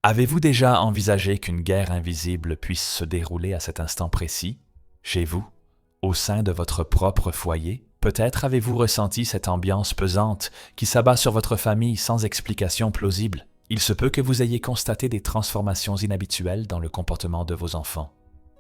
Avez-vous déjà envisagé qu'une guerre invisible puisse se dérouler à cet instant précis, chez vous, au sein de votre propre foyer? Peut-être avez-vous ressenti cette ambiance pesante qui s'abat sur votre famille sans explication plausible. Il se peut que vous ayez constaté des transformations inhabituelles dans le comportement de vos enfants,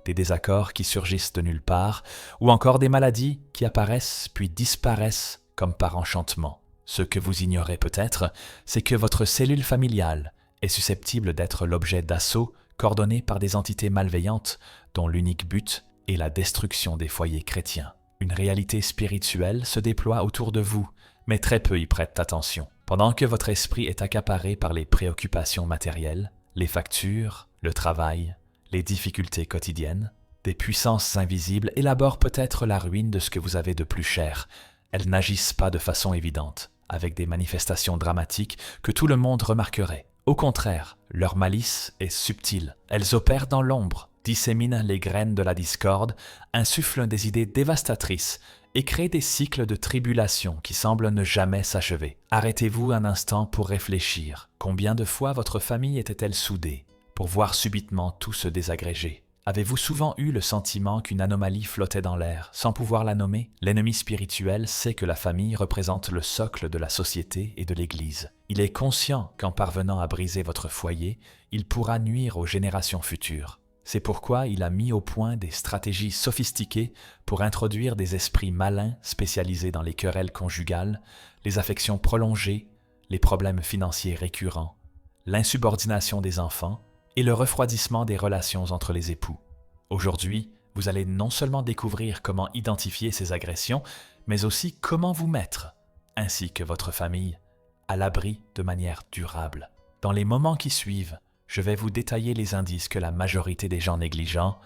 des désaccords qui surgissent de nulle part, ou encore des maladies qui apparaissent puis disparaissent comme par enchantement. Ce que vous ignorez peut-être, c'est que votre cellule familiale est susceptible d'être l'objet d'assauts coordonnés par des entités malveillantes dont l'unique but est la destruction des foyers chrétiens. Une réalité spirituelle se déploie autour de vous, mais très peu y prêtent attention. Pendant que votre esprit est accaparé par les préoccupations matérielles, les factures, le travail, les difficultés quotidiennes, des puissances invisibles élaborent peut-être la ruine de ce que vous avez de plus cher. Elles n'agissent pas de façon évidente, avec des manifestations dramatiques que tout le monde remarquerait. Au contraire, leur malice est subtile. Elles opèrent dans l'ombre, disséminent les graines de la discorde, insufflent des idées dévastatrices et créent des cycles de tribulation qui semblent ne jamais s'achever. Arrêtez-vous un instant pour réfléchir. Combien de fois votre famille était-elle soudée pour voir subitement tout se désagréger? Avez-vous souvent eu le sentiment qu'une anomalie flottait dans l'air, sans pouvoir la nommer? L'ennemi spirituel sait que la famille représente le socle de la société et de l'Église. Il est conscient qu'en parvenant à briser votre foyer, il pourra nuire aux générations futures. C'est pourquoi il a mis au point des stratégies sophistiquées pour introduire des esprits malins spécialisés dans les querelles conjugales, les affections prolongées, les problèmes financiers récurrents, l'insubordination des enfants, et le refroidissement des relations entre les époux. Aujourd'hui, vous allez non seulement découvrir comment identifier ces agressions, mais aussi comment vous mettre, ainsi que votre famille, à l'abri de manière durable. Dans les moments qui suivent, je vais vous détailler les indices que la majorité des gens négligents,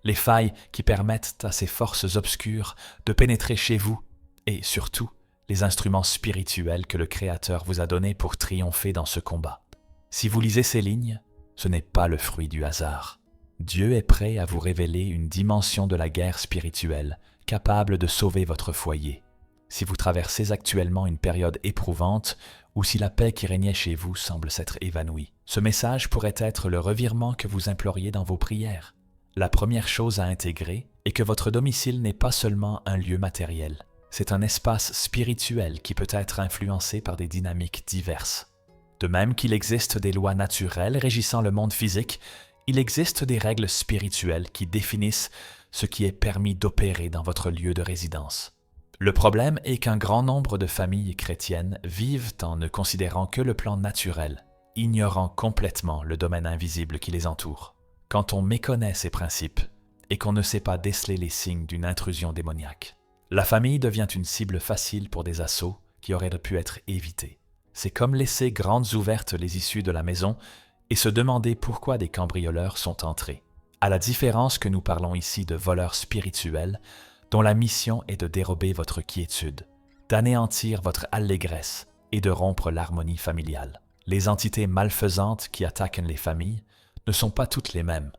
les failles qui permettent à ces forces obscures de pénétrer chez vous, et surtout, les instruments spirituels que le Créateur vous a donnés pour triompher dans ce combat. Si vous lisez ces lignes, ce n'est pas le fruit du hasard. Dieu est prêt à vous révéler une dimension de la guerre spirituelle capable de sauver votre foyer. Si vous traversez actuellement une période éprouvante ou si la paix qui régnait chez vous semble s'être évanouie, ce message pourrait être le revirement que vous imploriez dans vos prières. La première chose à intégrer est que votre domicile n'est pas seulement un lieu matériel. C'est un espace spirituel qui peut être influencé par des dynamiques diverses. De même qu'il existe des lois naturelles régissant le monde physique, il existe des règles spirituelles qui définissent ce qui est permis d'opérer dans votre lieu de résidence. Le problème est qu'un grand nombre de familles chrétiennes vivent en ne considérant que le plan naturel, ignorant complètement le domaine invisible qui les entoure. Quand on méconnaît ces principes et qu'on ne sait pas déceler les signes d'une intrusion démoniaque, la famille devient une cible facile pour des assauts qui auraient pu être évités. C'est comme laisser grandes ouvertes les issues de la maison et se demander pourquoi des cambrioleurs sont entrés. À la différence que nous parlons ici de voleurs spirituels dont la mission est de dérober votre quiétude, d'anéantir votre allégresse et de rompre l'harmonie familiale. Les entités malfaisantes qui attaquent les familles ne sont pas toutes les mêmes.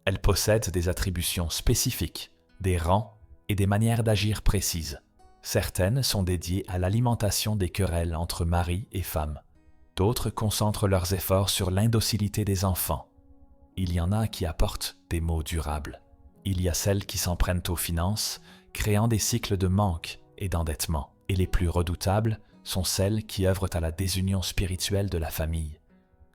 Elles possèdent des attributions spécifiques, des rangs et des manières d'agir précises. Certaines sont dédiées à l'alimentation des querelles entre mari et femme. D'autres concentrent leurs efforts sur l'indocilité des enfants. Il y en a qui apportent des maux durables. Il y a celles qui s'en prennent aux finances, créant des cycles de manque et d'endettement. Et les plus redoutables sont celles qui œuvrent à la désunion spirituelle de la famille,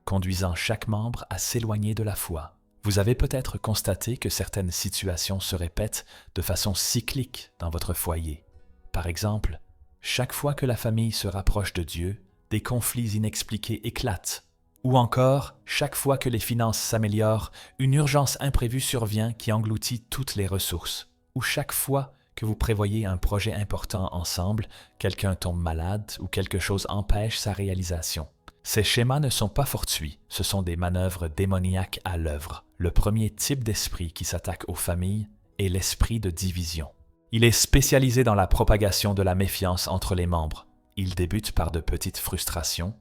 conduisant chaque membre à s'éloigner de la foi. Vous avez peut-être constaté que certaines situations se répètent de façon cyclique dans votre foyer. Par exemple, chaque fois que la famille se rapproche de Dieu, des conflits inexpliqués éclatent. Ou encore, chaque fois que les finances s'améliorent, une urgence imprévue survient qui engloutit toutes les ressources. Ou chaque fois que vous prévoyez un projet important ensemble, quelqu'un tombe malade ou quelque chose empêche sa réalisation. Ces schémas ne sont pas fortuits, ce sont des manœuvres démoniaques à l'œuvre. Le premier type d'esprit qui s'attaque aux familles est l'esprit de division. Il est spécialisé dans la propagation de la méfiance entre les membres. Il débute par de petites frustrations,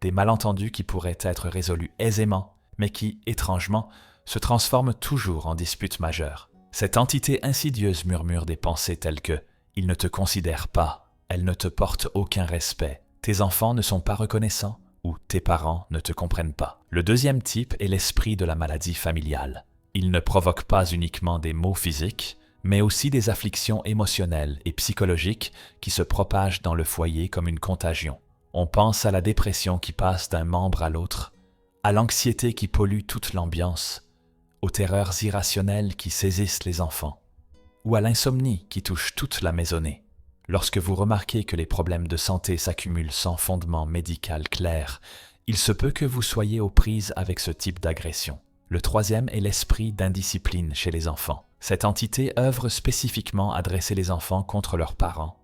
des malentendus qui pourraient être résolus aisément, mais qui, étrangement, se transforment toujours en disputes majeures. Cette entité insidieuse murmure des pensées telles que « il ne te considère pas, elle ne te porte aucun respect, tes enfants ne sont pas reconnaissants » ou « tes parents ne te comprennent pas ». Le deuxième type est l'esprit de la maladie familiale. Il ne provoque pas uniquement des maux physiques, mais aussi des afflictions émotionnelles et psychologiques qui se propagent dans le foyer comme une contagion. On pense à la dépression qui passe d'un membre à l'autre, à l'anxiété qui pollue toute l'ambiance, aux terreurs irrationnelles qui saisissent les enfants, ou à l'insomnie qui touche toute la maisonnée. Lorsque vous remarquez que les problèmes de santé s'accumulent sans fondement médical clair, il se peut que vous soyez aux prises avec ce type d'agression. Le troisième est l'esprit d'indiscipline chez les enfants. Cette entité œuvre spécifiquement à dresser les enfants contre leurs parents,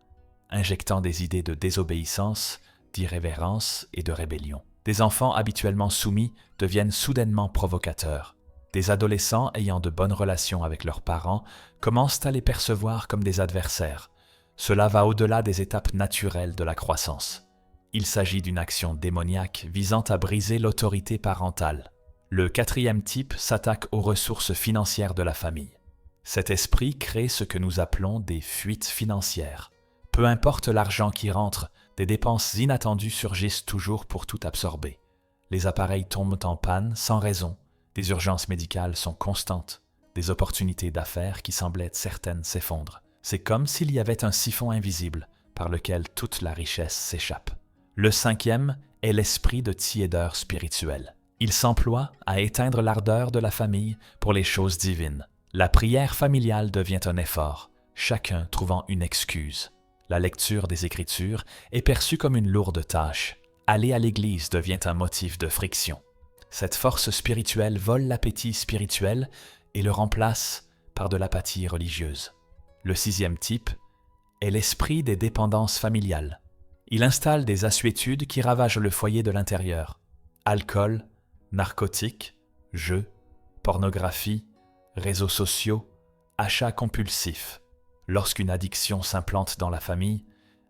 injectant des idées de désobéissance, d'irrévérence et de rébellion. Des enfants habituellement soumis deviennent soudainement provocateurs. Des adolescents ayant de bonnes relations avec leurs parents commencent à les percevoir comme des adversaires. Cela va au-delà des étapes naturelles de la croissance. Il s'agit d'une action démoniaque visant à briser l'autorité parentale. Le quatrième type s'attaque aux ressources financières de la famille. Cet esprit crée ce que nous appelons des fuites financières. Peu importe l'argent qui rentre, des dépenses inattendues surgissent toujours pour tout absorber. Les appareils tombent en panne sans raison, des urgences médicales sont constantes, des opportunités d'affaires qui semblaient certaines s'effondrent. C'est comme s'il y avait un siphon invisible par lequel toute la richesse s'échappe. Le cinquième est l'esprit de tiédeur spirituel. Il s'emploie à éteindre l'ardeur de la famille pour les choses divines. La prière familiale devient un effort, chacun trouvant une excuse. La lecture des Écritures est perçue comme une lourde tâche. Aller à l'église devient un motif de friction. Cette force spirituelle vole l'appétit spirituel et le remplace par de l'apathie religieuse. Le sixième type est l'esprit des dépendances familiales. Il installe des assuétudes qui ravagent le foyer de l'intérieur. Alcool, narcotiques, jeux, pornographie, réseaux sociaux, achats compulsifs. Lorsqu'une addiction s'implante dans la famille,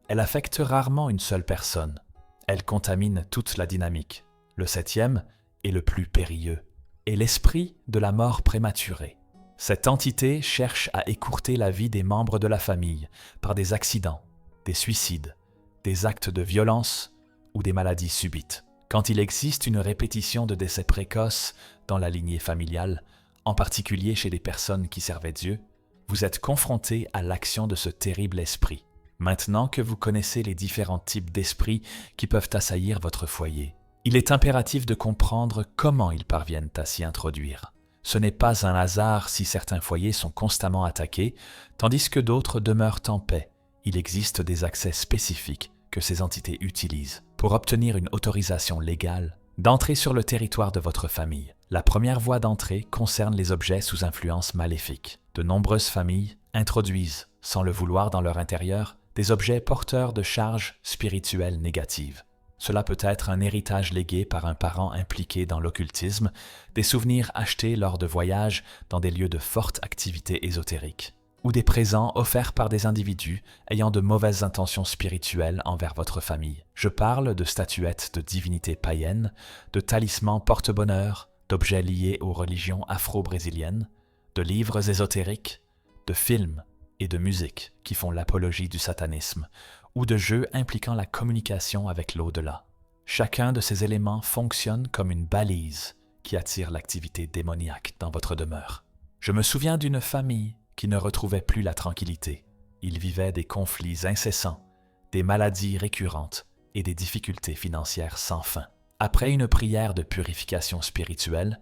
elle affecte rarement une seule personne. Elle contamine toute la dynamique. Le septième, et le plus périlleux, est l'esprit de la mort prématurée. Cette entité cherche à écourter la vie des membres de la famille par des accidents, des suicides, des actes de violence ou des maladies subites. Quand il existe une répétition de décès précoces dans la lignée familiale, en particulier chez des personnes qui servaient Dieu, vous êtes confronté à l'action de ce terrible esprit. Maintenant que vous connaissez les différents types d'esprits qui peuvent assaillir votre foyer, il est impératif de comprendre comment ils parviennent à s'y introduire. Ce n'est pas un hasard si certains foyers sont constamment attaqués, tandis que d'autres demeurent en paix. Il existe des accès spécifiques que ces entités utilisent pour obtenir une autorisation légale d'entrer sur le territoire de votre famille. La première voie d'entrée concerne les objets sous influence maléfique. De nombreuses familles introduisent, sans le vouloir dans leur intérieur, des objets porteurs de charges spirituelles négatives. Cela peut être un héritage légué par un parent impliqué dans l'occultisme, des souvenirs achetés lors de voyages dans des lieux de forte activité ésotérique, ou des présents offerts par des individus ayant de mauvaises intentions spirituelles envers votre famille. Je parle de statuettes de divinités païennes, de talismans porte-bonheur, d'objets liés aux religions afro-brésiliennes, de livres ésotériques, de films et de musique qui font l'apologie du satanisme, ou de jeux impliquant la communication avec l'au-delà. Chacun de ces éléments fonctionne comme une balise qui attire l'activité démoniaque dans votre demeure. Je me souviens d'une famille qui ne retrouvait plus la tranquillité. Ils vivaient des conflits incessants, des maladies récurrentes et des difficultés financières sans fin. Après une prière de purification spirituelle,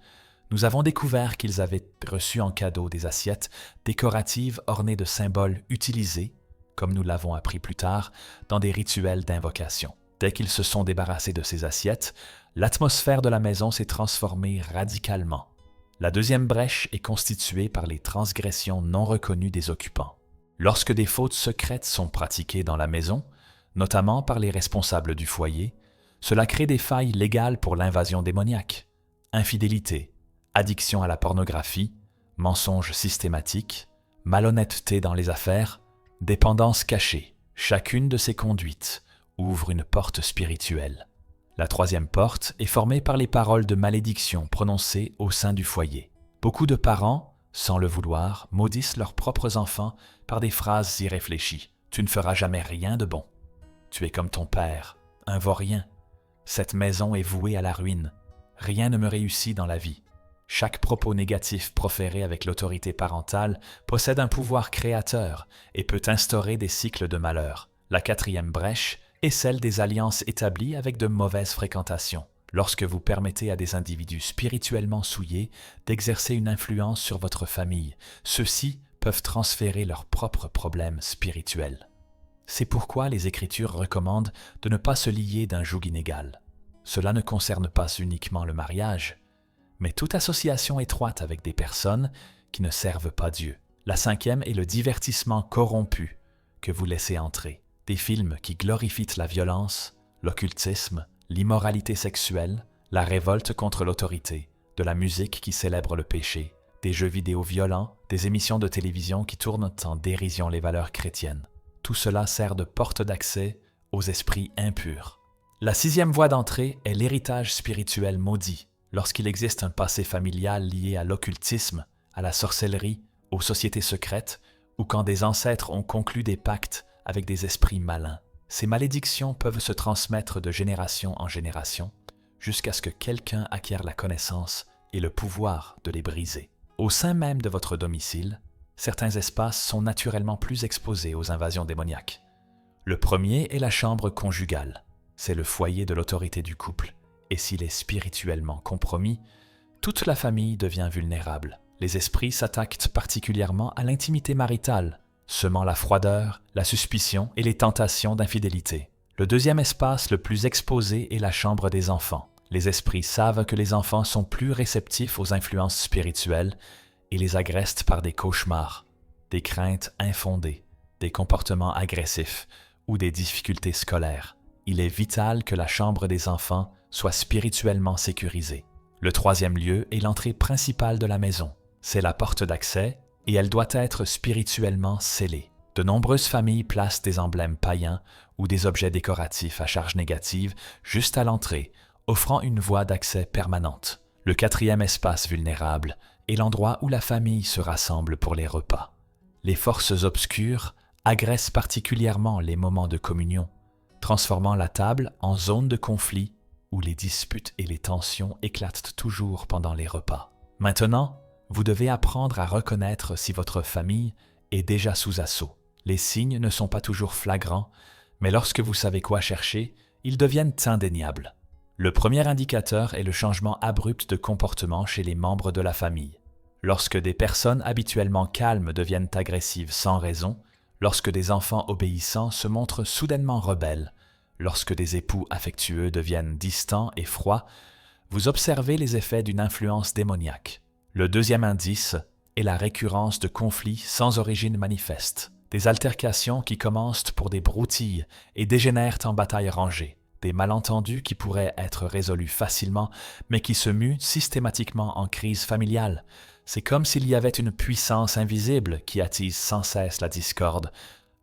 nous avons découvert qu'ils avaient reçu en cadeau des assiettes décoratives ornées de symboles utilisés, comme nous l'avons appris plus tard, dans des rituels d'invocation. Dès qu'ils se sont débarrassés de ces assiettes, l'atmosphère de la maison s'est transformée radicalement. La deuxième brèche est constituée par les transgressions non reconnues des occupants. Lorsque des fautes secrètes sont pratiquées dans la maison, notamment par les responsables du foyer, cela crée des failles légales pour l'invasion démoniaque. Infidélité, addiction à la pornographie, mensonges systématiques, malhonnêteté dans les affaires, dépendance cachée. Chacune de ces conduites ouvre une porte spirituelle. La troisième porte est formée par les paroles de malédiction prononcées au sein du foyer. Beaucoup de parents, sans le vouloir, maudissent leurs propres enfants par des phrases irréfléchies. « Tu ne feras jamais rien de bon. Tu es comme ton père, un vaurien. Cette maison est vouée à la ruine. Rien ne me réussit dans la vie. Chaque propos négatif proféré avec l'autorité parentale possède un pouvoir créateur et peut instaurer des cycles de malheur. La quatrième brèche est celle des alliances établies avec de mauvaises fréquentations. Lorsque vous permettez à des individus spirituellement souillés d'exercer une influence sur votre famille, ceux-ci peuvent transférer leurs propres problèmes spirituels. C'est pourquoi les Écritures recommandent de ne pas se lier d'un joug inégal. Cela ne concerne pas uniquement le mariage, mais toute association étroite avec des personnes qui ne servent pas Dieu. La cinquième est le divertissement corrompu que vous laissez entrer. Des films qui glorifient la violence, l'occultisme, l'immoralité sexuelle, la révolte contre l'autorité, de la musique qui célèbre le péché, des jeux vidéo violents, des émissions de télévision qui tournent en dérision les valeurs chrétiennes. Tout cela sert de porte d'accès aux esprits impurs. La sixième voie d'entrée est l'héritage spirituel maudit. Lorsqu'il existe un passé familial lié à l'occultisme, à la sorcellerie, aux sociétés secrètes, ou quand des ancêtres ont conclu des pactes avec des esprits malins, ces malédictions peuvent se transmettre de génération en génération, jusqu'à ce que quelqu'un acquiert la connaissance et le pouvoir de les briser. Au sein même de votre domicile, certains espaces sont naturellement plus exposés aux invasions démoniaques. Le premier est la chambre conjugale. C'est le foyer de l'autorité du couple, et s'il est spirituellement compromis, toute la famille devient vulnérable. Les esprits s'attaquent particulièrement à l'intimité maritale, semant la froideur, la suspicion et les tentations d'infidélité. Le deuxième espace le plus exposé est la chambre des enfants. Les esprits savent que les enfants sont plus réceptifs aux influences spirituelles et les agressent par des cauchemars, des craintes infondées, des comportements agressifs ou des difficultés scolaires. Il est vital que la chambre des enfants soit spirituellement sécurisée. Le troisième lieu est l'entrée principale de la maison. C'est la porte d'accès et elle doit être spirituellement scellée. De nombreuses familles placent des emblèmes païens ou des objets décoratifs à charge négative juste à l'entrée, offrant une voie d'accès permanente. Le quatrième espace vulnérable est l'endroit où la famille se rassemble pour les repas. Les forces obscures agressent particulièrement les moments de communion, transformant la table en zone de conflit où les disputes et les tensions éclatent toujours pendant les repas. Maintenant, vous devez apprendre à reconnaître si votre famille est déjà sous assaut. Les signes ne sont pas toujours flagrants, mais lorsque vous savez quoi chercher, ils deviennent indéniables. Le premier indicateur est le changement abrupt de comportement chez les membres de la famille. Lorsque des personnes habituellement calmes deviennent agressives sans raison, lorsque des enfants obéissants se montrent soudainement rebelles, lorsque des époux affectueux deviennent distants et froids, vous observez les effets d'une influence démoniaque. Le deuxième indice est la récurrence de conflits sans origine manifeste, des altercations qui commencent pour des broutilles et dégénèrent en batailles rangées, des malentendus qui pourraient être résolus facilement mais qui se muent systématiquement en crise familiale. C'est comme s'il y avait une puissance invisible qui attise sans cesse la discorde.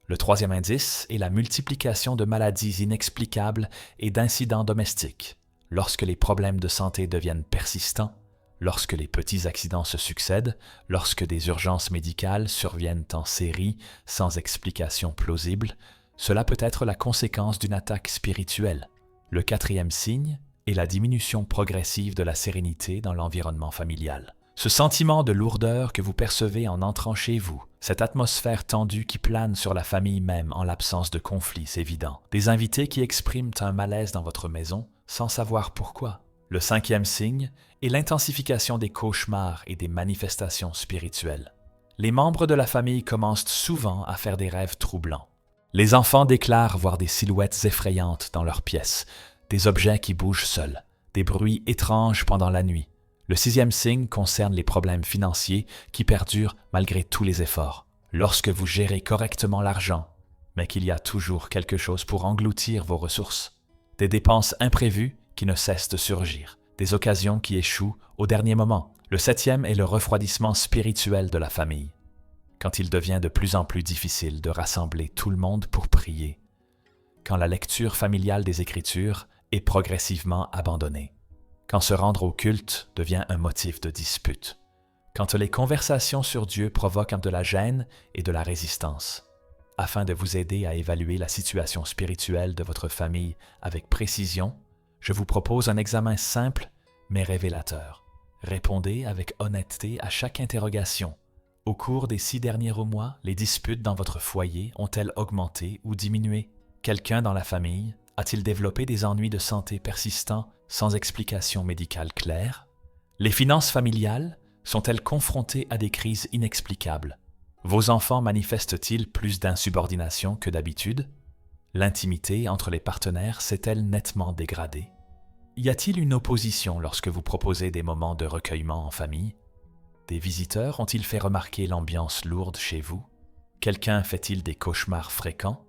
Le troisième indice est la multiplication de maladies inexplicables et d'incidents domestiques. Lorsque les problèmes de santé deviennent persistants, lorsque les petits accidents se succèdent, lorsque des urgences médicales surviennent en série sans explication plausible, cela peut être la conséquence d'une attaque spirituelle. Le quatrième signe est la diminution progressive de la sérénité dans l'environnement familial. Ce sentiment de lourdeur que vous percevez en entrant chez vous, cette atmosphère tendue qui plane sur la famille même en l'absence de conflit, c'est évident. Des invités qui expriment un malaise dans votre maison sans savoir pourquoi. Le cinquième signe est l'intensification des cauchemars et des manifestations spirituelles. Les membres de la famille commencent souvent à faire des rêves troublants. Les enfants déclarent voir des silhouettes effrayantes dans leurs pièces, des objets qui bougent seuls, des bruits étranges pendant la nuit. Le sixième signe concerne les problèmes financiers qui perdurent malgré tous les efforts. Lorsque vous gérez correctement l'argent, mais qu'il y a toujours quelque chose pour engloutir vos ressources. Des dépenses imprévues qui ne cessent de surgir, des occasions qui échouent au dernier moment. Le septième est le refroidissement spirituel de la famille. Quand il devient de plus en plus difficile de rassembler tout le monde pour prier, quand la lecture familiale des Écritures est progressivement abandonnée, quand se rendre au culte devient un motif de dispute, quand les conversations sur Dieu provoquent de la gêne et de la résistance. Afin de vous aider à évaluer la situation spirituelle de votre famille avec précision, je vous propose un examen simple mais révélateur. Répondez avec honnêteté à chaque interrogation. Au cours des 6 derniers mois, les disputes dans votre foyer ont-elles augmenté ou diminué? Quelqu'un dans la famille a-t-il développé des ennuis de santé persistants sans explication médicale claire? Les finances familiales sont-elles confrontées à des crises inexplicables? Vos enfants manifestent-ils plus d'insubordination que d'habitude? L'intimité entre les partenaires s'est-elle nettement dégradée? Y a-t-il une opposition lorsque vous proposez des moments de recueillement en famille? Des visiteurs ont-ils fait remarquer l'ambiance lourde chez vous? Quelqu'un fait-il des cauchemars fréquents?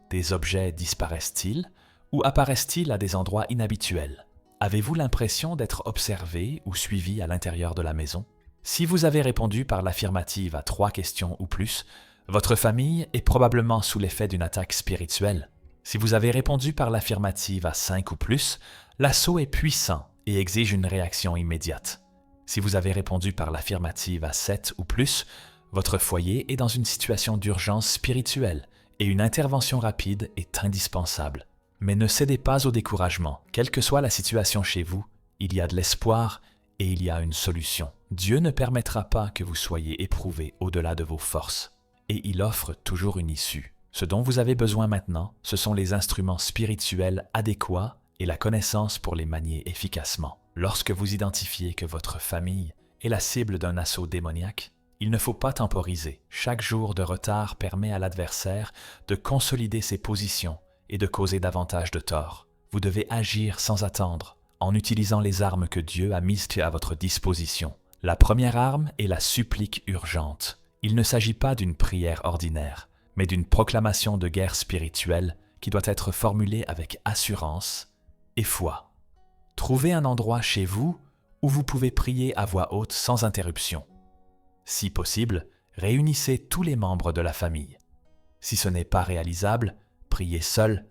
Des objets disparaissent-ils ou apparaissent-ils à des endroits inhabituels? Avez-vous l'impression d'être observé ou suivi à l'intérieur de la maison? Si vous avez répondu par l'affirmative à 3 questions ou plus, votre famille est probablement sous l'effet d'une attaque spirituelle. Si vous avez répondu par l'affirmative à 5 ou plus, l'assaut est puissant et exige une réaction immédiate. Si vous avez répondu par l'affirmative à 7 ou plus, votre foyer est dans une situation d'urgence spirituelle et une intervention rapide est indispensable. Mais ne cédez pas au découragement. Quelle que soit la situation chez vous, il y a de l'espoir et il y a une solution. Dieu ne permettra pas que vous soyez éprouvés au-delà de vos forces et il offre toujours une issue. Ce dont vous avez besoin maintenant, ce sont les instruments spirituels adéquats et la connaissance pour les manier efficacement. Lorsque vous identifiez que votre famille est la cible d'un assaut démoniaque, il ne faut pas temporiser. Chaque jour de retard permet à l'adversaire de consolider ses positions et de causer davantage de tort. Vous devez agir sans attendre, en utilisant les armes que Dieu a mises à votre disposition. La première arme est la supplique urgente. Il ne s'agit pas d'une prière ordinaire, mais d'une proclamation de guerre spirituelle qui doit être formulée avec assurance et foi. Trouvez un endroit chez vous où vous pouvez prier à voix haute sans interruption. Si possible, réunissez tous les membres de la famille. Si ce n'est pas réalisable, priez seul,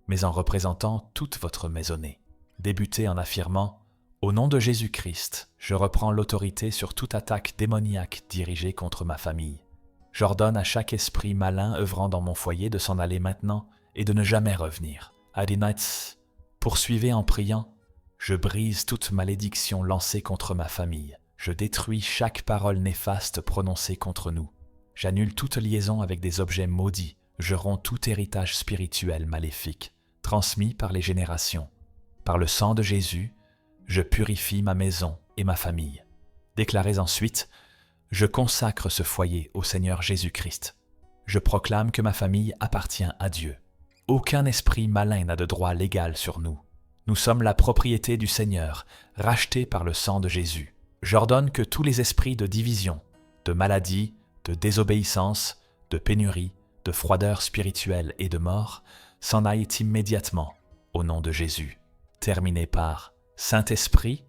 mais en représentant toute votre maisonnée. Débutez en affirmant « Au nom de Jésus-Christ, je reprends l'autorité sur toute attaque démoniaque dirigée contre ma famille. J'ordonne à chaque esprit malin œuvrant dans mon foyer de s'en aller maintenant et de ne jamais revenir. Adonai, poursuivez en priant. Je brise toute malédiction lancée contre ma famille. Je détruis chaque parole néfaste prononcée contre nous. J'annule toute liaison avec des objets maudits. Je romps tout héritage spirituel maléfique, transmis par les générations. Par le sang de Jésus, je purifie ma maison et ma famille. Déclarez ensuite, je consacre ce foyer au Seigneur Jésus-Christ. Je proclame que ma famille appartient à Dieu. Aucun esprit malin n'a de droit légal sur nous. Nous sommes la propriété du Seigneur, rachetés par le sang de Jésus. J'ordonne que tous les esprits de division, de maladie, de désobéissance, de pénurie, de froideur spirituelle et de mort s'en aillent immédiatement au nom de Jésus. Terminé par « Saint-Esprit,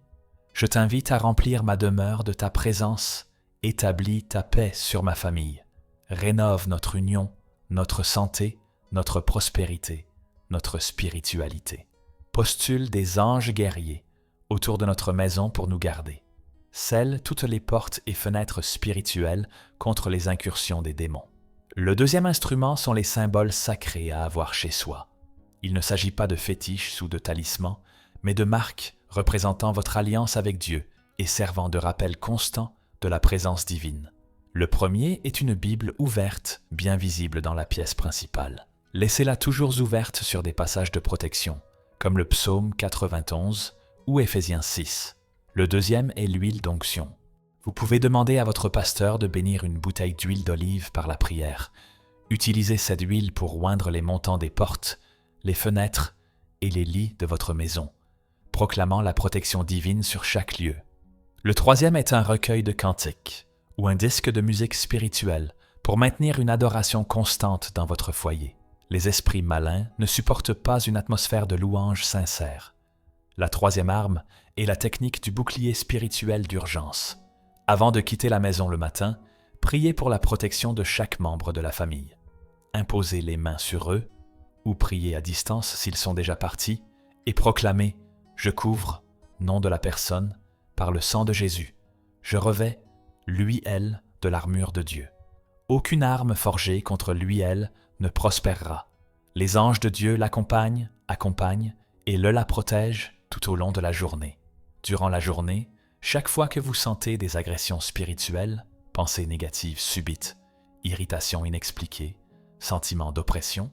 je t'invite à remplir ma demeure de ta présence, établis ta paix sur ma famille, rénove notre union, notre santé, notre prospérité, notre spiritualité. Postule des anges guerriers autour de notre maison pour nous garder. Scelle toutes les portes et fenêtres spirituelles contre les incursions des démons. » Le deuxième instrument sont les symboles sacrés à avoir chez soi. Il ne s'agit pas de fétiches ou de talismans, mais de marques représentant votre alliance avec Dieu et servant de rappel constant de la présence divine. Le premier est une Bible ouverte, bien visible dans la pièce principale. Laissez-la toujours ouverte sur des passages de protection, comme le psaume 91 ou Éphésiens 6. Le deuxième est l'huile d'onction. Vous pouvez demander à votre pasteur de bénir une bouteille d'huile d'olive par la prière. Utilisez cette huile pour oindre les montants des portes, les fenêtres et les lits de votre maison, proclamant la protection divine sur chaque lieu. Le troisième est un recueil de cantiques ou un disque de musique spirituelle pour maintenir une adoration constante dans votre foyer. Les esprits malins ne supportent pas une atmosphère de louange sincère. La troisième arme est la technique du bouclier spirituel d'urgence. Avant de quitter la maison le matin, priez pour la protection de chaque membre de la famille. Imposez les mains sur eux, ou priez à distance s'ils sont déjà partis, et proclamez « Je couvre, nom de la personne, par le sang de Jésus. Je revêts, lui, elle, de l'armure de Dieu. Aucune arme forgée contre lui, elle, ne prospérera. Les anges de Dieu l'accompagnent, et la protègent tout au long de la journée. Durant la journée, chaque fois que vous sentez des agressions spirituelles, pensées négatives subites, irritation inexpliquée, sentiment d'oppression,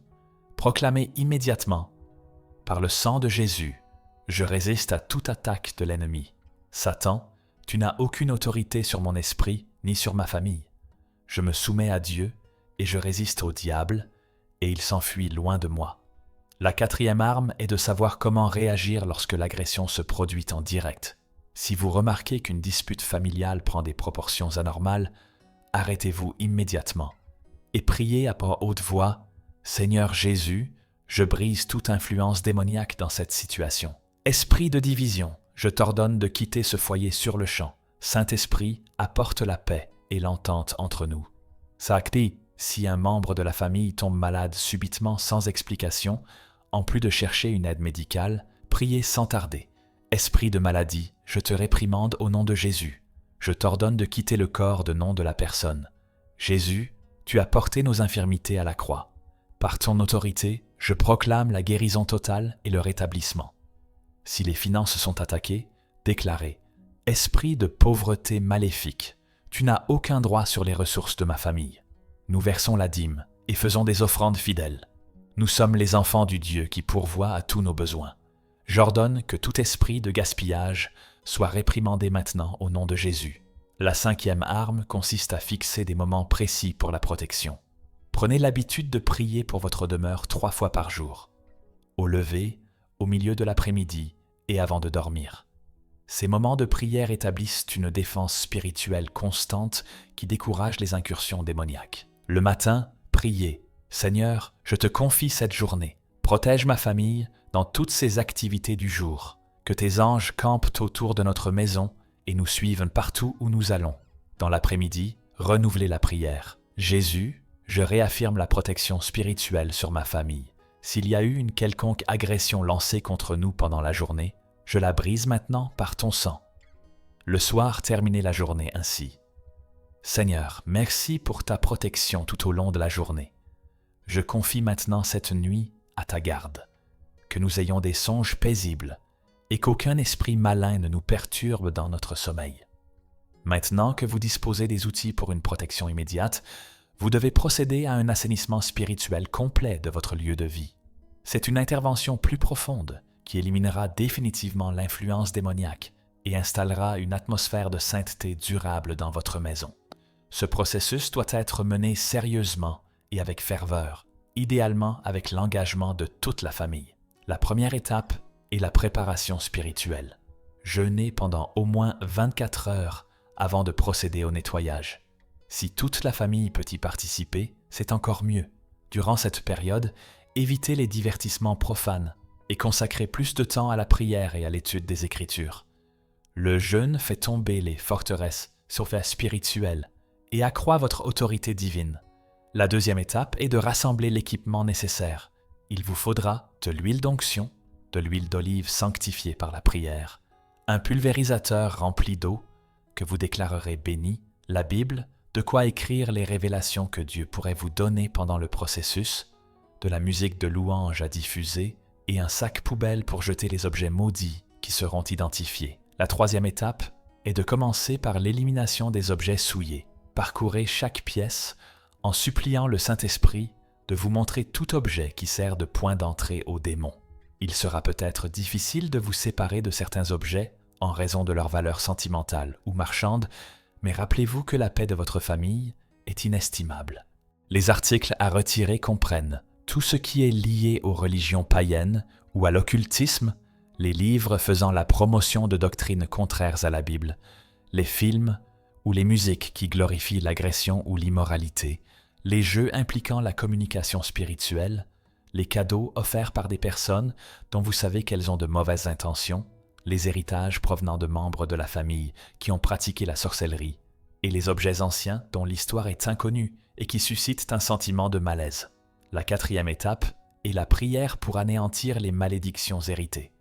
proclamez immédiatement « Par le sang de Jésus, je résiste à toute attaque de l'ennemi. Satan, tu n'as aucune autorité sur mon esprit ni sur ma famille. Je me soumets à Dieu et je résiste au diable, et il s'enfuit loin de moi. » La quatrième arme est de savoir comment réagir lorsque l'agression se produit en direct. Si vous remarquez qu'une dispute familiale prend des proportions anormales, arrêtez-vous immédiatement et priez à haute voix « Seigneur Jésus, je brise toute influence démoniaque dans cette situation. Esprit de division, je t'ordonne de quitter ce foyer sur le champ. Saint-Esprit, apporte la paix et l'entente entre nous. » Sakti, si un membre de la famille tombe malade subitement sans explication, en plus de chercher une aide médicale, priez sans tarder. Esprit de maladie, je te réprimande au nom de Jésus. Je t'ordonne de quitter le corps de nom de la personne. Jésus, tu as porté nos infirmités à la croix. Par ton autorité, je proclame la guérison totale et le rétablissement. Si les finances sont attaquées, déclarez « Esprit de pauvreté maléfique, tu n'as aucun droit sur les ressources de ma famille. Nous versons la dîme et faisons des offrandes fidèles. Nous sommes les enfants du Dieu qui pourvoit à tous nos besoins. J'ordonne que tout esprit de gaspillage soit réprimandé maintenant au nom de Jésus. » La cinquième arme consiste à fixer des moments précis pour la protection. Prenez l'habitude de prier pour votre demeure 3 fois par jour. Au lever, au milieu de l'après-midi et avant de dormir. Ces moments de prière établissent une défense spirituelle constante qui décourage les incursions démoniaques. Le matin, priez. Seigneur, je te confie cette journée. Protège ma famille dans toutes ses activités du jour. Que tes anges campent autour de notre maison et nous suivent partout où nous allons. Dans l'après-midi, renouvelez la prière. Jésus, je réaffirme la protection spirituelle sur ma famille. S'il y a eu une quelconque agression lancée contre nous pendant la journée, je la brise maintenant par ton sang. Le soir, terminez la journée ainsi. Seigneur, merci pour ta protection tout au long de la journée. Je confie maintenant cette nuit à ta garde. Que nous ayons des songes paisibles et qu'aucun esprit malin ne nous perturbe dans notre sommeil. Maintenant que vous disposez des outils pour une protection immédiate, vous devez procéder à un assainissement spirituel complet de votre lieu de vie. C'est une intervention plus profonde qui éliminera définitivement l'influence démoniaque et installera une atmosphère de sainteté durable dans votre maison. Ce processus doit être mené sérieusement et avec ferveur, idéalement avec l'engagement de toute la famille. La première étape est la préparation spirituelle. Jeûnez pendant au moins 24 heures avant de procéder au nettoyage. Si toute la famille peut y participer, c'est encore mieux. Durant cette période, évitez les divertissements profanes et consacrez plus de temps à la prière et à l'étude des Écritures. Le jeûne fait tomber les forteresses spirituelles et accroît votre autorité divine. La deuxième étape est de rassembler l'équipement nécessaire. Il vous faudra de l'huile d'onction, de l'huile d'olive sanctifiée par la prière, un pulvérisateur rempli d'eau que vous déclarerez béni, la Bible, de quoi écrire les révélations que Dieu pourrait vous donner pendant le processus, de la musique de louange à diffuser et un sac poubelle pour jeter les objets maudits qui seront identifiés. La troisième étape est de commencer par l'élimination des objets souillés. Parcourez chaque pièce en suppliant le Saint-Esprit de vous montrer tout objet qui sert de point d'entrée aux démons. Il sera peut-être difficile de vous séparer de certains objets en raison de leur valeur sentimentale ou marchande, mais rappelez-vous que la paix de votre famille est inestimable. Les articles à retirer comprennent tout ce qui est lié aux religions païennes ou à l'occultisme, les livres faisant la promotion de doctrines contraires à la Bible, les films ou les musiques qui glorifient l'agression ou l'immoralité, les jeux impliquant la communication spirituelle, les cadeaux offerts par des personnes dont vous savez qu'elles ont de mauvaises intentions, les héritages provenant de membres de la famille qui ont pratiqué la sorcellerie, et les objets anciens dont l'histoire est inconnue et qui suscitent un sentiment de malaise. La quatrième étape est la prière pour anéantir les malédictions héritées.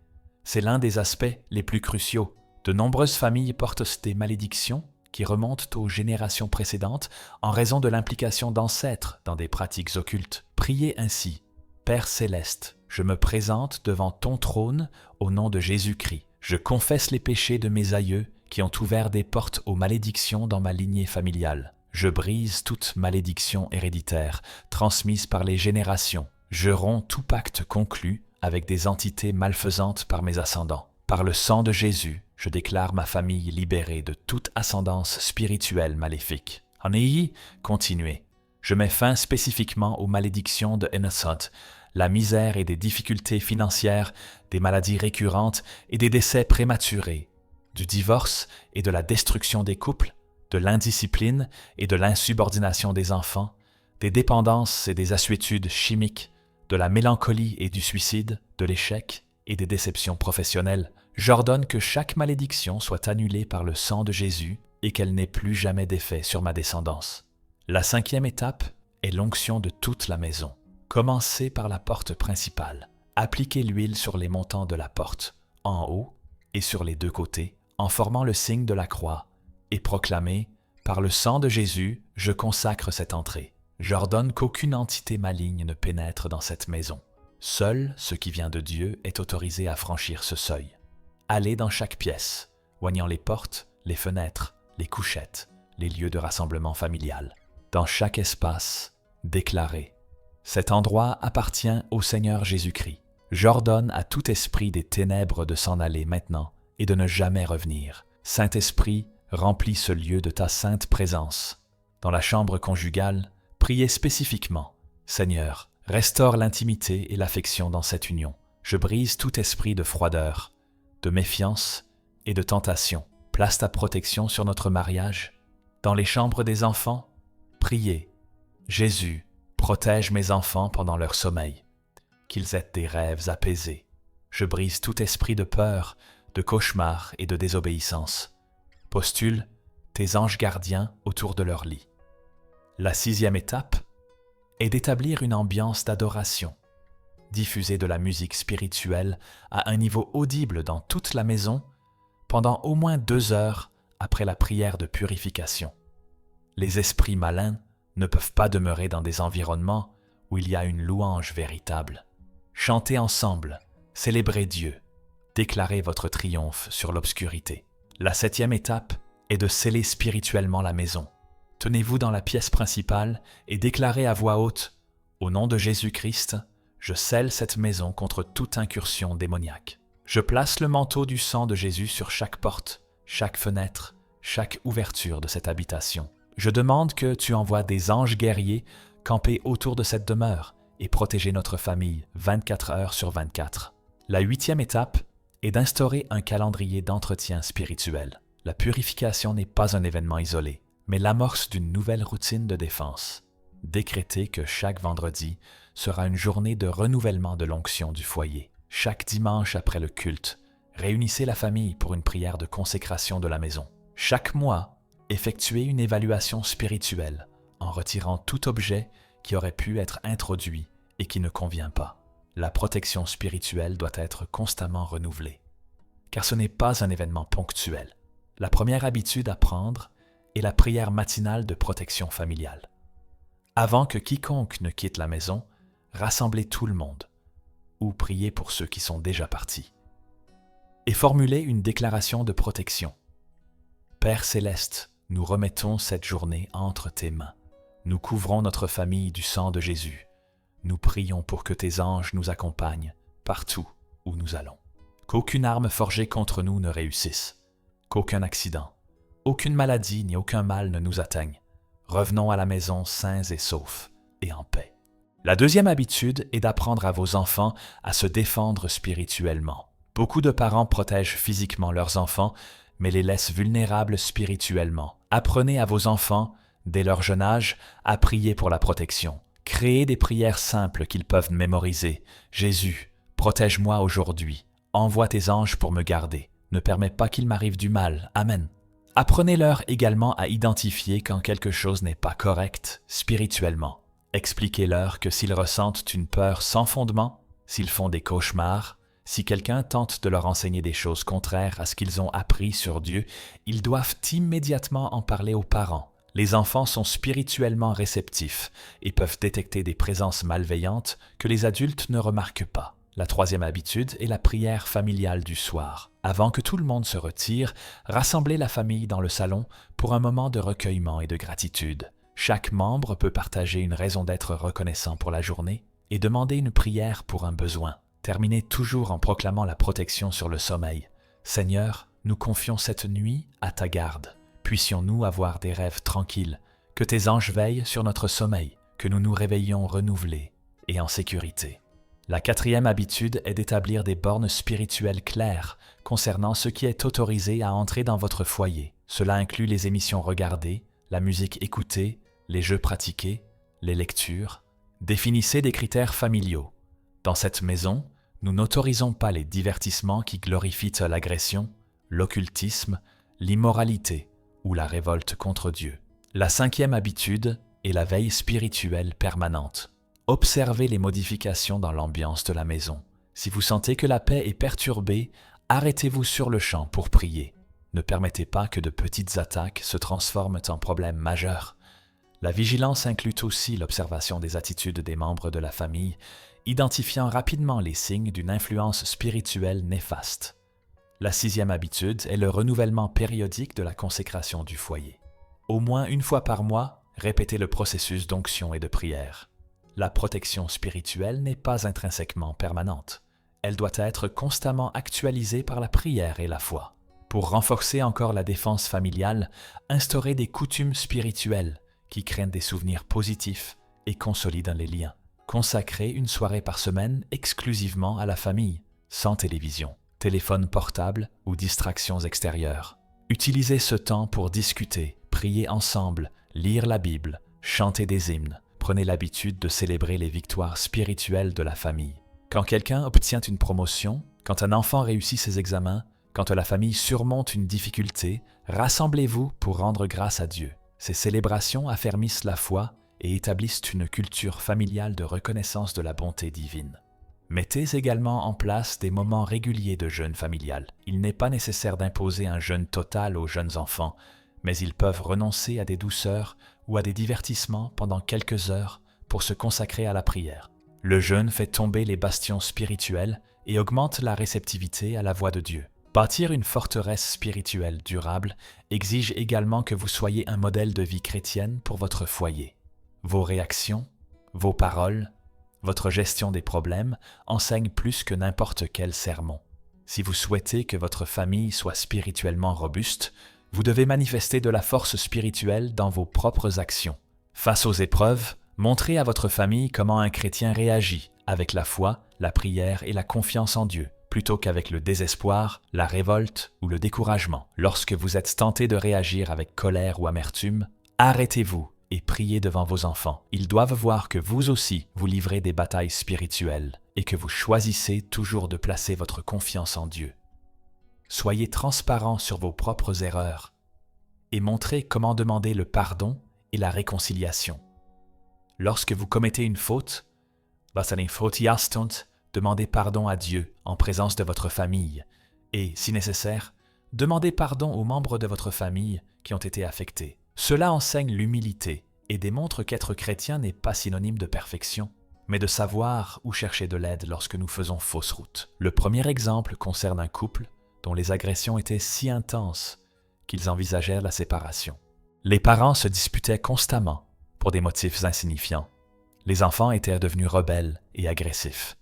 C'est l'un des aspects les plus cruciaux. De nombreuses familles portent des malédictions qui remontent aux générations précédentes en raison de l'implication d'ancêtres dans des pratiques occultes. Priez ainsi. Père céleste, je me présente devant ton trône au nom de Jésus-Christ. Je confesse les péchés de mes aïeux qui ont ouvert des portes aux malédictions dans ma lignée familiale. Je brise toute malédiction héréditaire, transmise par les générations. Je romps tout pacte conclu avec des entités malfaisantes par mes ascendants. Par le sang de Jésus, je déclare ma famille libérée de toute ascendance spirituelle maléfique. En ayant continué, je mets fin spécifiquement aux malédictions de Innocent, la misère et des difficultés financières, des maladies récurrentes et des décès prématurés, du divorce et de la destruction des couples, de l'indiscipline et de l'insubordination des enfants, des dépendances et des assuétudes chimiques, de la mélancolie et du suicide, de l'échec et des déceptions professionnelles. J'ordonne que chaque malédiction soit annulée par le sang de Jésus et qu'elle n'ait plus jamais d'effet sur ma descendance. La 5e étape est l'onction de toute la maison. Commencez par la porte principale. Appliquez l'huile sur les montants de la porte, en haut et sur les 2 côtés, en formant le signe de la croix, et proclamez « Par le sang de Jésus, je consacre cette entrée. J'ordonne qu'aucune entité maligne ne pénètre dans cette maison. Seul ce qui vient de Dieu est autorisé à franchir ce seuil. Allez dans chaque pièce, oignant les portes, les fenêtres, les couchettes, les lieux de rassemblement familial. Dans chaque espace, déclarez « Cet endroit appartient au Seigneur Jésus-Christ. J'ordonne à tout esprit des ténèbres de s'en aller maintenant et de ne jamais revenir. Saint-Esprit, remplis ce lieu de ta sainte présence. Dans la chambre conjugale, priez spécifiquement « Seigneur, restaure l'intimité et l'affection dans cette union. Je brise tout esprit de froideur, de méfiance et de tentation. Place ta protection sur notre mariage. Dans les chambres des enfants, priez « Jésus, protège mes enfants pendant leur sommeil, qu'ils aient des rêves apaisés. Je brise tout esprit de peur, de cauchemar et de désobéissance. Postule tes anges gardiens autour de leur lit. » La 6e étape est d'établir une ambiance d'adoration. Diffuser de la musique spirituelle à un niveau audible dans toute la maison pendant au moins 2 heures après la prière de purification. Les esprits malins ne peuvent pas demeurer dans des environnements où il y a une louange véritable. Chantez ensemble, célébrez Dieu, déclarez votre triomphe sur l'obscurité. La 7e étape est de sceller spirituellement la maison. Tenez-vous dans la pièce principale et déclarez à voix haute « Au nom de Jésus-Christ, je scelle cette maison contre toute incursion démoniaque. Je place le manteau du sang de Jésus sur chaque porte, chaque fenêtre, chaque ouverture de cette habitation. Je demande que tu envoies des anges guerriers camper autour de cette demeure et protéger notre famille 24 heures sur 24. La 8e étape est d'instaurer un calendrier d'entretien spirituel. La purification n'est pas un événement isolé, mais l'amorce d'une nouvelle routine de défense. Décrétez que chaque vendredi sera une journée de renouvellement de l'onction du foyer. Chaque dimanche après le culte, réunissez la famille pour une prière de consécration de la maison. Chaque mois, effectuez une évaluation spirituelle en retirant tout objet qui aurait pu être introduit et qui ne convient pas. La protection spirituelle doit être constamment renouvelée, car ce n'est pas un événement ponctuel. La première habitude à prendre est la prière matinale de protection familiale. Avant que quiconque ne quitte la maison, rassemblez tout le monde, ou priez pour ceux qui sont déjà partis. Et formulez une déclaration de protection. Père céleste, nous remettons cette journée entre tes mains. Nous couvrons notre famille du sang de Jésus. Nous prions pour que tes anges nous accompagnent partout où nous allons. Qu'aucune arme forgée contre nous ne réussisse. Qu'aucun accident, aucune maladie ni aucun mal ne nous atteigne. Revenons à la maison sains et saufs et en paix. La 2e habitude est d'apprendre à vos enfants à se défendre spirituellement. Beaucoup de parents protègent physiquement leurs enfants, mais les laissent vulnérables spirituellement. Apprenez à vos enfants, dès leur jeune âge, à prier pour la protection. Créez des prières simples qu'ils peuvent mémoriser. Jésus, protège-moi aujourd'hui. Envoie tes anges pour me garder. Ne permets pas qu'il m'arrive du mal. Amen. Apprenez-leur également à identifier quand quelque chose n'est pas correct spirituellement. Expliquez-leur que s'ils ressentent une peur sans fondement, s'ils font des cauchemars, si quelqu'un tente de leur enseigner des choses contraires à ce qu'ils ont appris sur Dieu, ils doivent immédiatement en parler aux parents. Les enfants sont spirituellement réceptifs et peuvent détecter des présences malveillantes que les adultes ne remarquent pas. La 3e habitude est la prière familiale du soir. Avant que tout le monde se retire, rassemblez la famille dans le salon pour un moment de recueillement et de gratitude. Chaque membre peut partager une raison d'être reconnaissant pour la journée et demander une prière pour un besoin. Terminez toujours en proclamant la protection sur le sommeil. Seigneur, nous confions cette nuit à ta garde. Puissions-nous avoir des rêves tranquilles, que tes anges veillent sur notre sommeil, que nous nous réveillions renouvelés et en sécurité. La quatrième habitude est d'établir des bornes spirituelles claires concernant ce qui est autorisé à entrer dans votre foyer. Cela inclut les émissions regardées, la musique écoutée, les jeux pratiqués, les lectures. Définissez des critères familiaux. Dans cette maison, nous n'autorisons pas les divertissements qui glorifient l'agression, l'occultisme, l'immoralité ou la révolte contre Dieu. La cinquième habitude est la veille spirituelle permanente. Observez les modifications dans l'ambiance de la maison. Si vous sentez que la paix est perturbée, arrêtez-vous sur le champ pour prier. Ne permettez pas que de petites attaques se transforment en problèmes majeurs. La vigilance inclut aussi l'observation des attitudes des membres de la famille, identifiant rapidement les signes d'une influence spirituelle néfaste. La sixième habitude est le renouvellement périodique de la consécration du foyer. Au moins une fois par mois, répétez le processus d'onction et de prière. La protection spirituelle n'est pas intrinsèquement permanente. Elle doit être constamment actualisée par la prière et la foi. Pour renforcer encore la défense familiale, instaurez des coutumes spirituelles qui créent des souvenirs positifs et consolident les liens. Consacrez une soirée par semaine exclusivement à la famille, sans télévision, téléphone portable ou distractions extérieures. Utilisez ce temps pour discuter, prier ensemble, lire la Bible, chanter des hymnes. Prenez l'habitude de célébrer les victoires spirituelles de la famille. Quand quelqu'un obtient une promotion, quand un enfant réussit ses examens, quand la famille surmonte une difficulté, rassemblez-vous pour rendre grâce à Dieu. Ces célébrations affermissent la foi et établissent une culture familiale de reconnaissance de la bonté divine. Mettez également en place des moments réguliers de jeûne familial. Il n'est pas nécessaire d'imposer un jeûne total aux jeunes enfants, mais ils peuvent renoncer à des douceurs ou à des divertissements pendant quelques heures pour se consacrer à la prière. Le jeûne fait tomber les bastions spirituels et augmente la réceptivité à la voix de Dieu. Bâtir une forteresse spirituelle durable exige également que vous soyez un modèle de vie chrétienne pour votre foyer. Vos réactions, vos paroles, votre gestion des problèmes enseignent plus que n'importe quel sermon. Si vous souhaitez que votre famille soit spirituellement robuste, vous devez manifester de la force spirituelle dans vos propres actions. Face aux épreuves, montrez à votre famille comment un chrétien réagit avec la foi, la prière et la confiance en Dieu, plutôt qu'avec le désespoir, la révolte ou le découragement. Lorsque vous êtes tenté de réagir avec colère ou amertume, arrêtez-vous et priez devant vos enfants. Ils doivent voir que vous aussi vous livrez des batailles spirituelles et que vous choisissez toujours de placer votre confiance en Dieu. Soyez transparent sur vos propres erreurs et montrez comment demander le pardon et la réconciliation. Lorsque vous commettez une faute, demandez pardon à Dieu en présence de votre famille et, si nécessaire, demandez pardon aux membres de votre famille qui ont été affectés. Cela enseigne l'humilité et démontre qu'être chrétien n'est pas synonyme de perfection, mais de savoir où chercher de l'aide lorsque nous faisons fausse route. Le premier exemple concerne un couple dont les agressions étaient si intenses qu'ils envisagèrent la séparation. Les parents se disputaient constamment pour des motifs insignifiants. Les enfants étaient devenus rebelles et agressifs,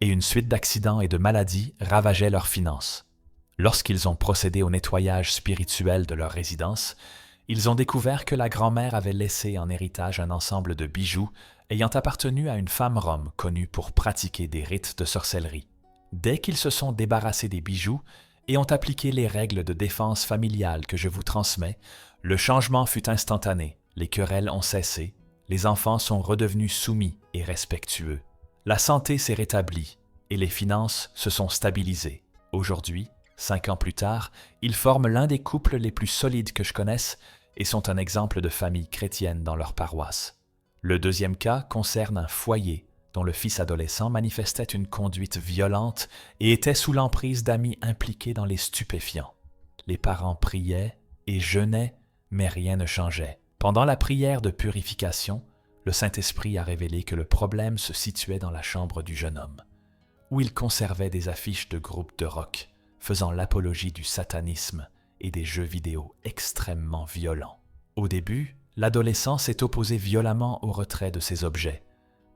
et une suite d'accidents et de maladies ravageait leurs finances. Lorsqu'ils ont procédé au nettoyage spirituel de leur résidence, ils ont découvert que la grand-mère avait laissé en héritage un ensemble de bijoux ayant appartenu à une femme rome connue pour pratiquer des rites de sorcellerie. Dès qu'ils se sont débarrassés des bijoux et ont appliqué les règles de défense familiale que je vous transmets, le changement fut instantané, les querelles ont cessé, les enfants sont redevenus soumis et respectueux. La santé s'est rétablie et les finances se sont stabilisées. Aujourd'hui, 5 ans plus tard, ils forment l'un des couples les plus solides que je connaisse et sont un exemple de famille chrétienne dans leur paroisse. Le deuxième cas concerne un foyer dont le fils adolescent manifestait une conduite violente et était sous l'emprise d'amis impliqués dans les stupéfiants. Les parents priaient et jeûnaient, mais rien ne changeait. Pendant la prière de purification, le Saint-Esprit a révélé que le problème se situait dans la chambre du jeune homme, où il conservait des affiches de groupes de rock, faisant l'apologie du satanisme et des jeux vidéo extrêmement violents. Au début, l'adolescent s'est opposé violemment au retrait de ces objets,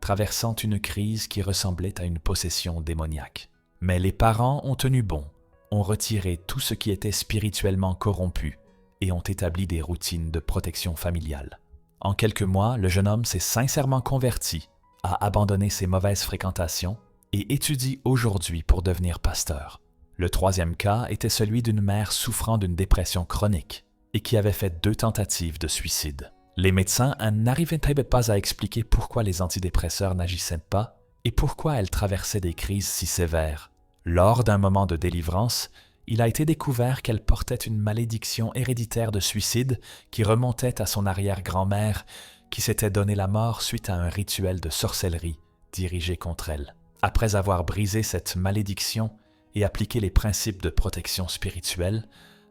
traversant une crise qui ressemblait à une possession démoniaque. Mais les parents ont tenu bon, ont retiré tout ce qui était spirituellement corrompu et ont établi des routines de protection familiale. En quelques mois, le jeune homme s'est sincèrement converti, a abandonné ses mauvaises fréquentations et étudie aujourd'hui pour devenir pasteur. Le troisième cas était celui d'une mère souffrant d'une dépression chronique et qui avait fait 2 tentatives de suicide. Les médecins n'arrivaient pas à expliquer pourquoi les antidépresseurs n'agissaient pas et pourquoi elle traversait des crises si sévères. Lors d'un moment de délivrance, il a été découvert qu'elle portait une malédiction héréditaire de suicide qui remontait à son arrière-grand-mère qui s'était donné la mort suite à un rituel de sorcellerie dirigé contre elle. Après avoir brisé cette malédiction et appliqué les principes de protection spirituelle,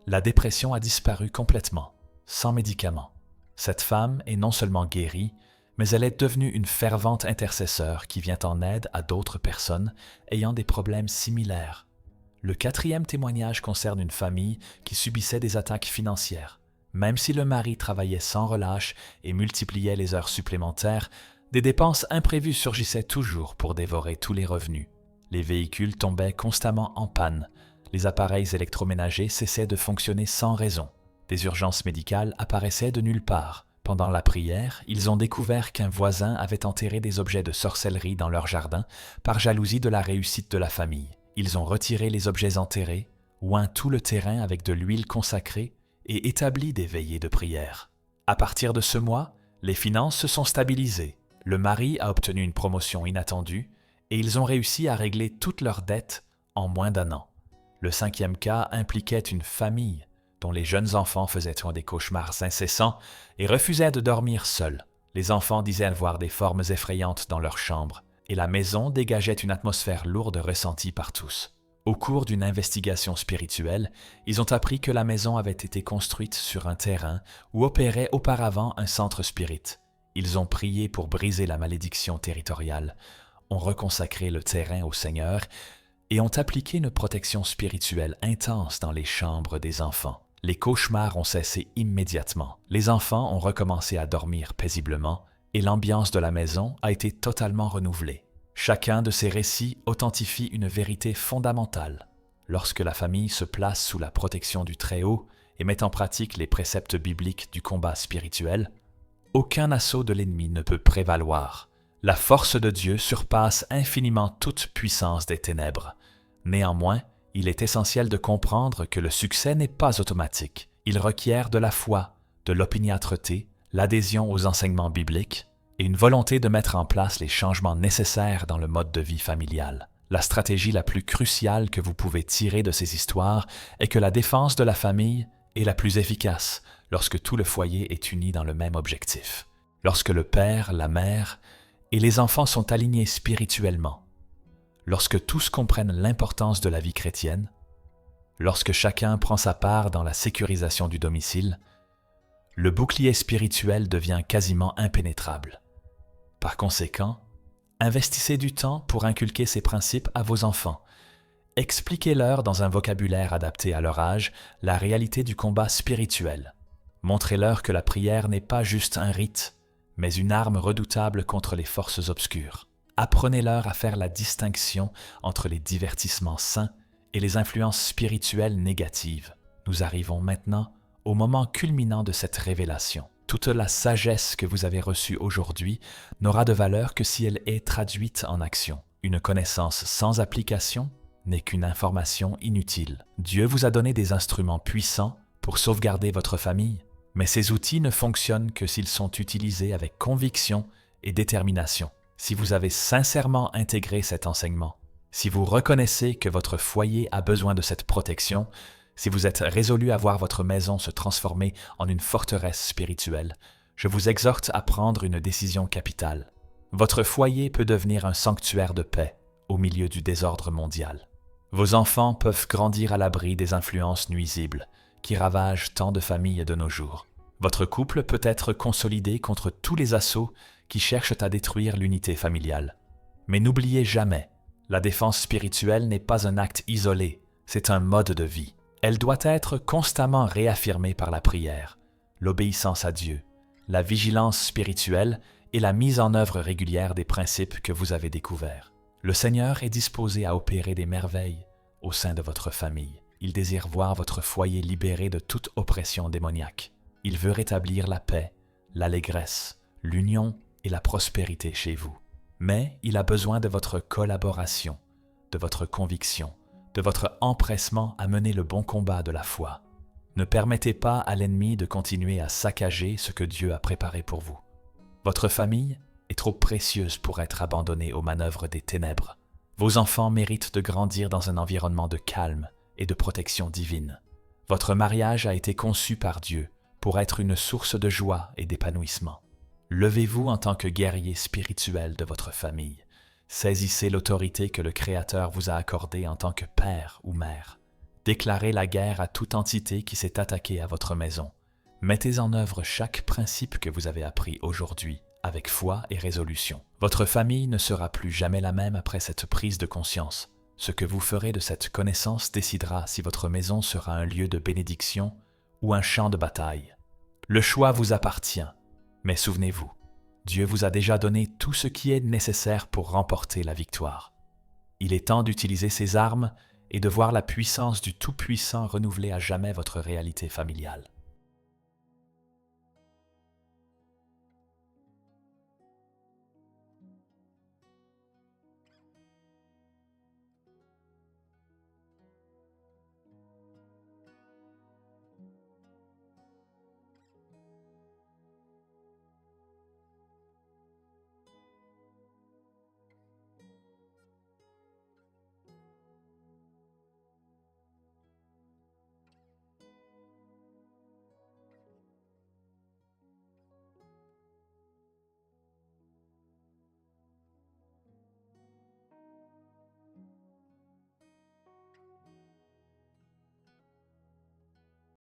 la dépression a disparu complètement, sans médicaments. Cette femme est non seulement guérie, mais elle est devenue une fervente intercesseur qui vient en aide à d'autres personnes ayant des problèmes similaires. Le 4e témoignage concerne une famille qui subissait des attaques financières. Même si le mari travaillait sans relâche et multipliait les heures supplémentaires, des dépenses imprévues surgissaient toujours pour dévorer tous les revenus. Les véhicules tombaient constamment en panne, les appareils électroménagers cessaient de fonctionner sans raison. Des urgences médicales apparaissaient de nulle part. Pendant la prière, ils ont découvert qu'un voisin avait enterré des objets de sorcellerie dans leur jardin par jalousie de la réussite de la famille. Ils ont retiré les objets enterrés, oint tout le terrain avec de l'huile consacrée et établi des veillées de prière. À partir de ce mois, les finances se sont stabilisées. Le mari a obtenu une promotion inattendue et ils ont réussi à régler toutes leurs dettes en moins d'1 an. Le 5e cas impliquait une famille dont les jeunes enfants faisaient des cauchemars incessants et refusaient de dormir seuls. Les enfants disaient voir des formes effrayantes dans leur chambre, et la maison dégageait une atmosphère lourde ressentie par tous. Au cours d'une investigation spirituelle, ils ont appris que la maison avait été construite sur un terrain où opérait auparavant un centre spirit. Ils ont prié pour briser la malédiction territoriale, ont reconsacré le terrain au Seigneur et ont appliqué une protection spirituelle intense dans les chambres des enfants. Les cauchemars ont cessé immédiatement. Les enfants ont recommencé à dormir paisiblement et l'ambiance de la maison a été totalement renouvelée. Chacun de ces récits authentifie une vérité fondamentale. Lorsque la famille se place sous la protection du Très-Haut et met en pratique les préceptes bibliques du combat spirituel, aucun assaut de l'ennemi ne peut prévaloir. La force de Dieu surpasse infiniment toute puissance des ténèbres. Néanmoins, il est essentiel de comprendre que le succès n'est pas automatique. Il requiert de la foi, de l'opiniâtreté, l'adhésion aux enseignements bibliques et une volonté de mettre en place les changements nécessaires dans le mode de vie familial. La stratégie la plus cruciale que vous pouvez tirer de ces histoires est que la défense de la famille est la plus efficace lorsque tout le foyer est uni dans le même objectif. Lorsque le père, la mère et les enfants sont alignés spirituellement, lorsque tous comprennent l'importance de la vie chrétienne, lorsque chacun prend sa part dans la sécurisation du domicile, le bouclier spirituel devient quasiment impénétrable. Par conséquent, investissez du temps pour inculquer ces principes à vos enfants. Expliquez-leur dans un vocabulaire adapté à leur âge la réalité du combat spirituel. Montrez-leur que la prière n'est pas juste un rite, mais une arme redoutable contre les forces obscures. Apprenez-leur à faire la distinction entre les divertissements sains et les influences spirituelles négatives. Nous arrivons maintenant au moment culminant de cette révélation. Toute la sagesse que vous avez reçue aujourd'hui n'aura de valeur que si elle est traduite en action. Une connaissance sans application n'est qu'une information inutile. Dieu vous a donné des instruments puissants pour sauvegarder votre famille, mais ces outils ne fonctionnent que s'ils sont utilisés avec conviction et détermination. Si vous avez sincèrement intégré cet enseignement, si vous reconnaissez que votre foyer a besoin de cette protection, si vous êtes résolu à voir votre maison se transformer en une forteresse spirituelle, je vous exhorte à prendre une décision capitale. Votre foyer peut devenir un sanctuaire de paix au milieu du désordre mondial. Vos enfants peuvent grandir à l'abri des influences nuisibles qui ravagent tant de familles de nos jours. Votre couple peut être consolidé contre tous les assauts qui cherchent à détruire l'unité familiale. Mais n'oubliez jamais, la défense spirituelle n'est pas un acte isolé, c'est un mode de vie. Elle doit être constamment réaffirmée par la prière, l'obéissance à Dieu, la vigilance spirituelle et la mise en œuvre régulière des principes que vous avez découverts. Le Seigneur est disposé à opérer des merveilles au sein de votre famille. Il désire voir votre foyer libéré de toute oppression démoniaque. Il veut rétablir la paix, l'allégresse, l'union et la prospérité chez vous. Mais il a besoin de votre collaboration, de votre conviction, de votre empressement à mener le bon combat de la foi. Ne permettez pas à l'ennemi de continuer à saccager ce que Dieu a préparé pour vous. Votre famille est trop précieuse pour être abandonnée aux manœuvres des ténèbres. Vos enfants méritent de grandir dans un environnement de calme et de protection divine. Votre mariage a été conçu par Dieu pour être une source de joie et d'épanouissement. Levez-vous en tant que guerrier spirituel de votre famille. Saisissez l'autorité que le Créateur vous a accordée en tant que père ou mère. Déclarez la guerre à toute entité qui s'est attaquée à votre maison. Mettez en œuvre chaque principe que vous avez appris aujourd'hui avec foi et résolution. Votre famille ne sera plus jamais la même après cette prise de conscience. Ce que vous ferez de cette connaissance décidera si votre maison sera un lieu de bénédiction ou un champ de bataille. Le choix vous appartient, mais souvenez-vous, Dieu vous a déjà donné tout ce qui est nécessaire pour remporter la victoire. Il est temps d'utiliser ces armes et de voir la puissance du Tout-Puissant renouveler à jamais votre réalité familiale.